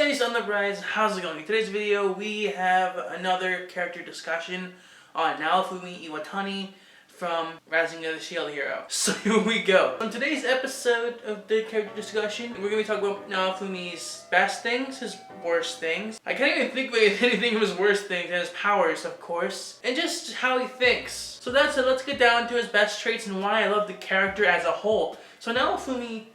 ladies on the rise, how's it going? In today's video, we have another character discussion on Naofumi Iwatani from Rising of the Shield Hero. So here we go. On today's episode of the character discussion, we're going to be talking about Naofumi's best things, his worst things. I can't even think of anything of his worst things, and his powers, of course, and just how he thinks. So that's it, let's get down to his best traits and why I love the character as a whole. So Naofumi,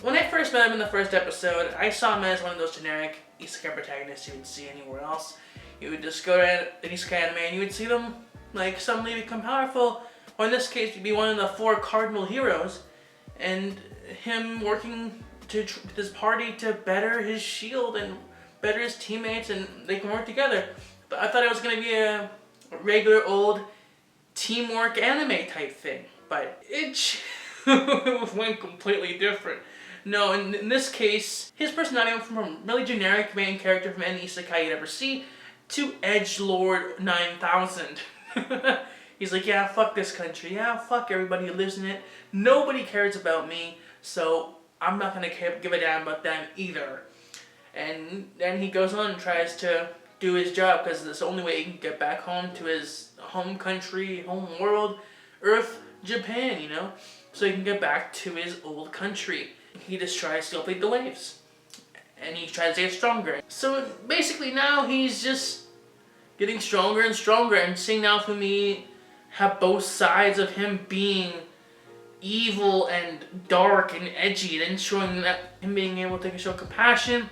when I first met him in the first episode, I saw him as one of those generic Isekai protagonists you would see anywhere else. You would just go to an Isekai anime and you would see them like suddenly become powerful, or in this case, you'd be one of the 4 cardinal heroes, and him working with his party to better his shield and better his teammates, and they can work together. But I thought it was going to be a regular old teamwork anime type thing, but it went completely different. No, in this case, his personality went from a really generic main character from any isekai you'd ever see to Edgelord 9000. He's like, yeah, fuck this country. Yeah, fuck everybody who lives in it. Nobody cares about me, so I'm not going to give a damn about them either. And then he goes on and tries to do his job because it's the only way he can get back home to his home country, home world, Earth, Japan, you know? So he can get back to his old country. He just tries to upbeat the waves. And he tries to get stronger. So basically now he's just getting stronger and stronger, and seeing Naofumi have both sides of him being evil and dark and edgy, and then showing that him being able to show compassion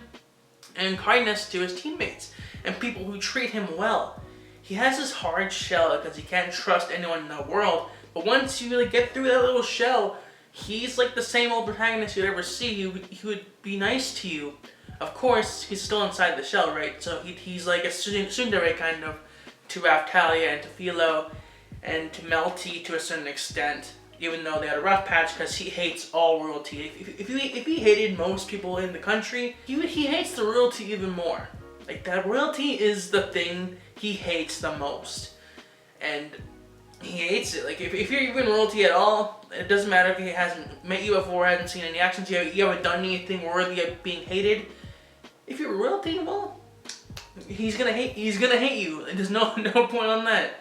and kindness to his teammates and people who treat him well. He has this hard shell because he can't trust anyone in the world, but once you really get through that little shell, he's like the same old protagonist you'd ever see. He would be nice to you. Of course, he's still inside the shell, right? So he's like a tsundere kind of to Raftalia and to Philo and to Melty to a certain extent, even though they had a rough patch because he hates all royalty. If he hated most people in the country, he hates the royalty even more. Like, that royalty is the thing he hates the most. And he hates it. Like, if you're even royalty at all, it doesn't matter if he hasn't met you before, hasn't seen any actions, you haven't done anything worthy of being hated. If you're royalty, well, he's gonna hate you. There's no point on that.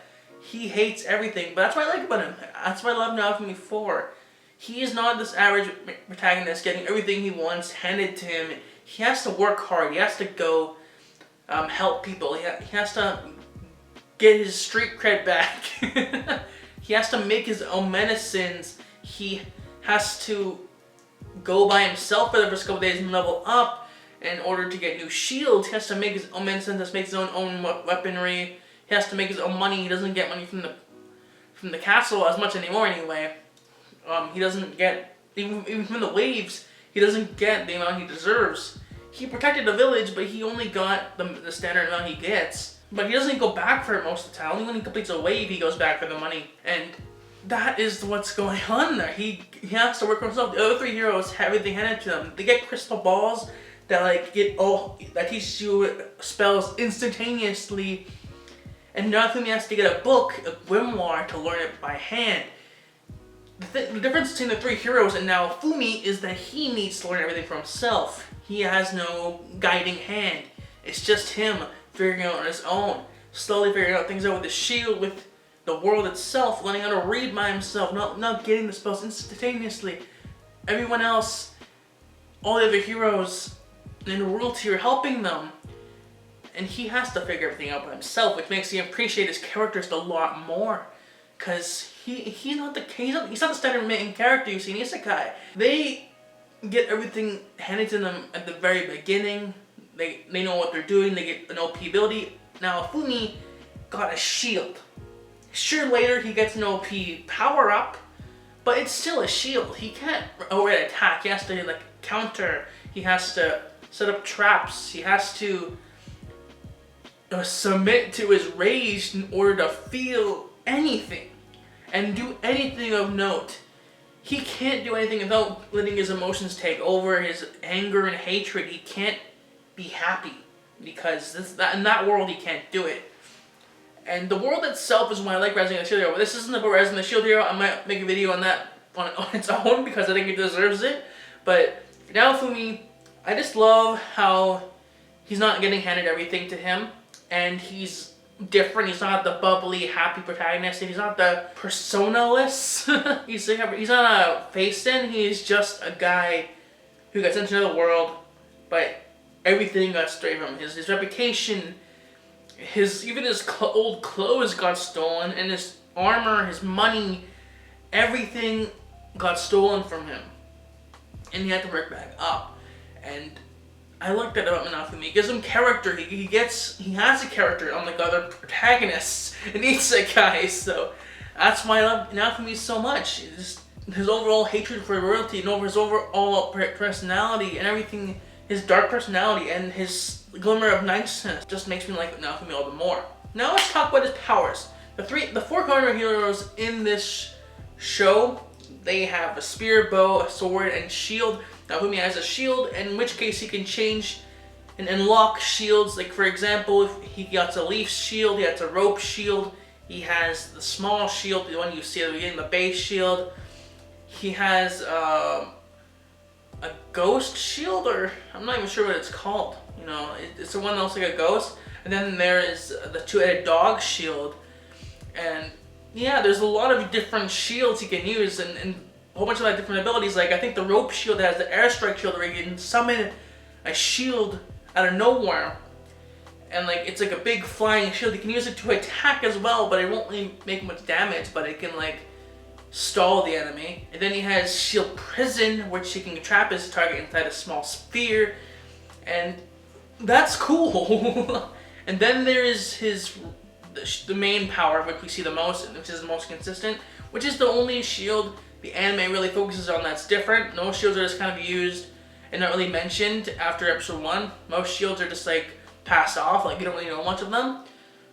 He hates everything, but that's what I like about him. That's what I love Naofumi for. He is not this average protagonist getting everything he wants handed to him. He has to work hard. He has to go help people. He has to get his street cred back. He has to make his own medicines. He has to go by himself for the first couple days and level up in order to get new shields. He has to make his own medicines, has to make his own weaponry. He has to make his own money. He doesn't get money from the castle as much anymore anyway. He doesn't get, even from the waves, he doesn't get the amount he deserves. He protected the village, but he only got the standard amount he gets. But he doesn't go back for it most of the time. Only when he completes a wave, he goes back for the money. And that is what's going on there. He has to work for himself. The other 3 heroes have everything handed to them. They get crystal balls that that teach you spells instantaneously. And Naofumi has to get a book, a grimoire, to learn it by hand. The difference between the 3 heroes and Naofumi is that he needs to learn everything for himself. He has no guiding hand. It's just him figuring out on his own, slowly figuring out things out with the shield, with the world itself, learning how to read by himself, not getting the spells instantaneously. Everyone else, all the other heroes in royalty are helping them, and he has to figure everything out by himself, which makes him appreciate his characters a lot more, because he's not the standard main character you see in Isekai. They get everything handed to them at the very beginning. They know what they're doing. They get an OP ability. Now Naofumi got a shield. Sure, later he gets an OP power up, but it's still a shield. He can't outright attack. He has to like counter. He has to set up traps. He has to submit to his rage in order to feel anything and do anything of note. He can't do anything without letting his emotions take over, his anger and hatred. He can't be happy because in that world he can't do it. And the world itself is why I like Rising of the Shield Hero. But this isn't about Rising of the Shield Hero. I might make a video on that on its own because I think it deserves it. But Naofumi, I just love how he's not getting handed everything to him, and he's different. He's not the bubbly, happy protagonist, and he's not the personalist. he's not a face-in. He's just a guy who got sent into the world, but everything got straight from him. His reputation, even his old clothes got stolen, and his armor, his money, everything got stolen from him, and he had to work back up. And I like that about Naofumi. It gives him character. He has a character unlike other protagonists in Isekai. So that's why I love Naofumi so much. His overall hatred for royalty, and over his overall personality and everything, his dark personality and his glimmer of niceness just makes me like Naofumi all the more. Now let's talk about his powers. The four cardinal heroes in this show, they have a spear, bow, a sword, and shield. Naofumi has a shield, in which case he can change and unlock shields. Like for example, if he gets a leaf shield, he has a rope shield, he has the small shield, the one you see at the beginning, the base shield. He has a ghost shield, or I'm not even sure what it's called. You know, it's the one that looks like a ghost. And then there is the two-headed dog shield. And yeah, there's a lot of different shields he can use, and a whole bunch of different abilities. Like I think the rope shield has the airstrike shield where you can summon a shield out of nowhere, and like it's like a big flying shield. You can use it to attack as well, but it won't really make much damage, but it can like stall the enemy. And then he has shield prison, which he can trap his target inside a small sphere, and that's cool. And then there is the main power, which we see the most, and which is the most consistent, which is the only shield the anime really focuses on that's different. Most shields are just kind of used and not really mentioned after episode 1. Most shields are just like passed off, like you don't really know much of them.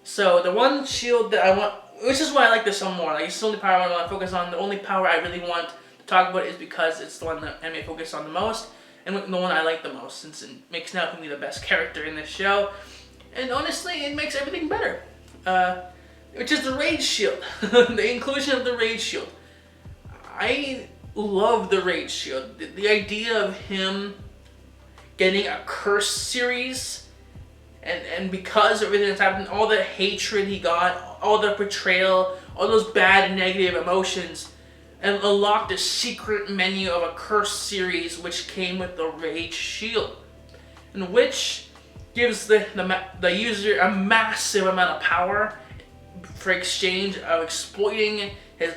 So the one shield that I want, which is why I like this one more, like it's the only power I want to focus on, the only power I really want to talk about is because it's the one that anime focuses on the most, and the one I like the most, since it makes Naofumi the best character in this show. And honestly, it makes everything better. Which is the Rage Shield. The inclusion of the Rage Shield. I love the Rage Shield. The idea of him getting a curse series, and because of everything that's happened, all the hatred he got, all the betrayal, all those bad and negative emotions, and unlocked a secret menu of a curse series which came with the Rage Shield, and which gives the user a massive amount of power for exchange of exploiting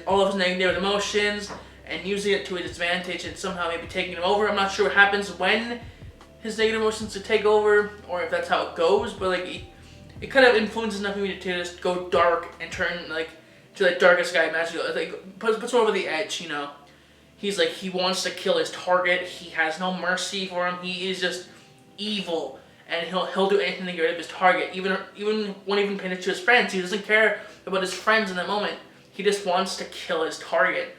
all of his negative emotions and using it to his advantage and somehow maybe taking him over. I'm not sure what happens when his negative emotions to take over, or if that's how it goes, but like it kind of influences Naofumi to just go dark and turn like to the darkest guy imaginable. Like puts him over the edge, you know. He's like, he wants to kill his target. He has no mercy for him. He is just evil. And he'll do anything to get rid of his target. Even won't even pay attention to his friends. He doesn't care about his friends in that moment. He just wants to kill his target.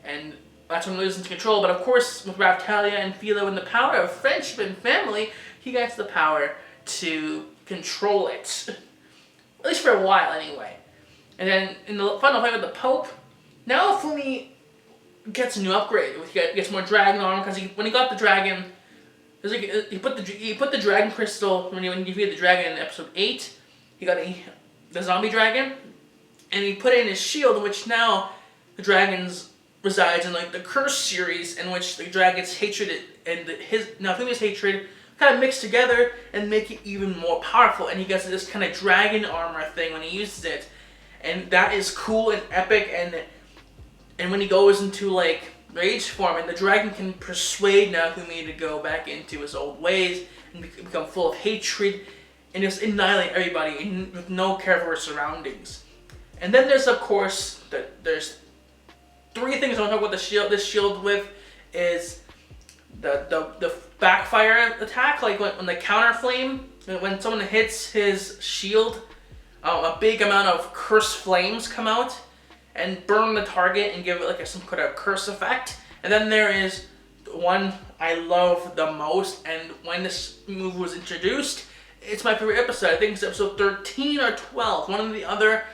And that's when he loses control. But of course, with Raptalia and Philo and the power of friendship and family, he gets the power to control it. At least for a while, anyway. And then in the final fight with the Pope, Naofumi gets a new upgrade. He gets more dragon armor, because when he got the dragon, he put the dragon crystal when you defeated the dragon in episode 8. He got the zombie dragon, and he put it in his shield, which now the dragons resides in like the curse series, in which the dragon's hatred and Naofumi's hatred kind of mix together and make it even more powerful. And he gets this kind of dragon armor thing when he uses it, and that is cool and epic. And when he goes into like rage form, and the dragon can persuade Naofumi to go back into his old ways and become full of hatred and just annihilate everybody with no care for his surroundings. And then there's, of course, there's 3 things I want to talk about this shield with is the backfire attack, like when the counter flame, when someone hits his shield, a big amount of curse flames come out and burn the target and give it like some kind of curse effect. And then there is one I love the most, and when this move was introduced, it's my favorite episode. I think it's episode 13 or 12, one or the other.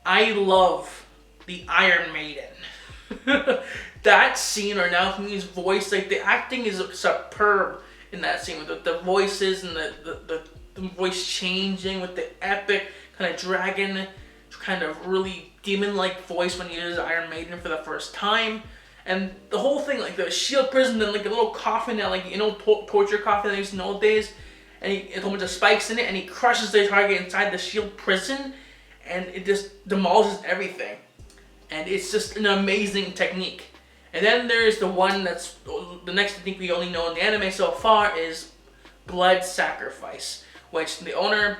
I love the Iron Maiden. That scene, or Naofumi's voice, like the acting is superb in that scene with the voices and the voice changing with the epic kind of dragon, kind of really demon-like voice when he uses Iron Maiden for the first time. And the whole thing, like the shield prison, then like a little coffin that, like, torture coffin they used in the old days, and he has a bunch of spikes in it, and he crushes the target inside the shield prison, and it just demolishes everything. And it's just an amazing technique. And then there's the one that's the next technique we only know in the anime so far is blood sacrifice, which the owner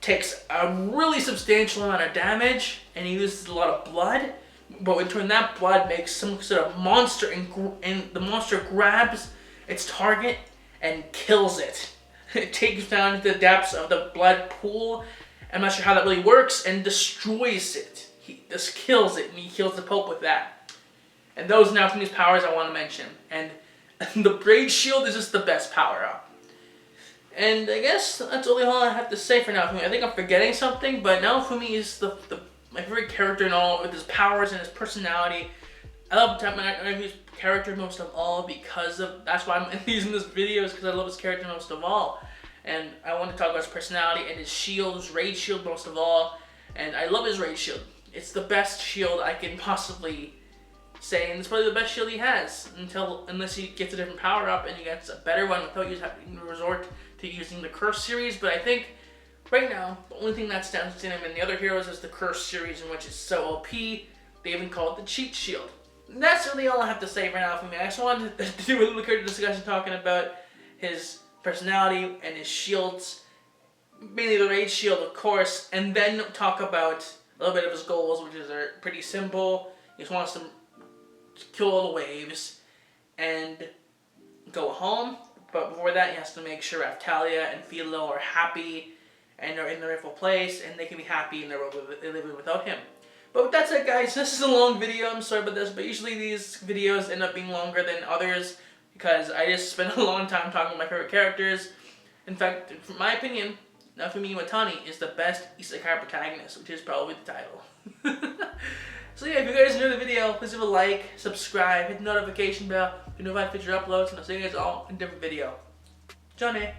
takes a really substantial amount of damage and he uses a lot of blood, but in turn that blood makes some sort of monster, and the monster grabs its target and kills it. It takes down into the depths of the blood pool. I'm not sure how that really works, and destroys it. He just kills it, and he kills the Pope with that. And those are Naofumi's powers I want to mention. And the Braid Shield is just the best power-up. And I guess that's all I have to say for Naofumi. I think I'm forgetting something, but Naofumi is my favorite character in all, with his powers and his personality. I love Naofumi's character most of all that's why I'm using this video, is because I love his character most of all. And I want to talk about his personality and his shield, his Raid Shield most of all. And I love his Raid Shield. It's the best shield I can possibly say, and it's probably the best shield he has, unless he gets a different power-up and he gets a better one without having to resort to using the Curse series. But I think right now, the only thing that stands in him and the other heroes is the Curse series, in which it's so OP, they even call it the Cheat Shield. And that's really all I have to say for now for me. I just wanted to do a little character discussion talking about his personality and his shields, mainly the Raid Shield, of course, and then talk about a little bit of his goals, which are pretty simple. He just wants to kill all the waves and go home, but before that he has to make sure Raftalia and Philo are happy and are in their rightful place, and they can be happy in their world they live in without him. But with that said, guys, this is a long video, I'm sorry about this, but usually these videos end up being longer than others because I just spend a long time talking about my favorite characters. In fact, in my opinion, Naofumi Iwatani is the best Isekai protagonist, which is probably the title. So yeah, if you guys enjoyed the video, please leave a like, subscribe, hit the notification bell to be notified of future uploads, and I'll see you guys all in a different video. Johnny.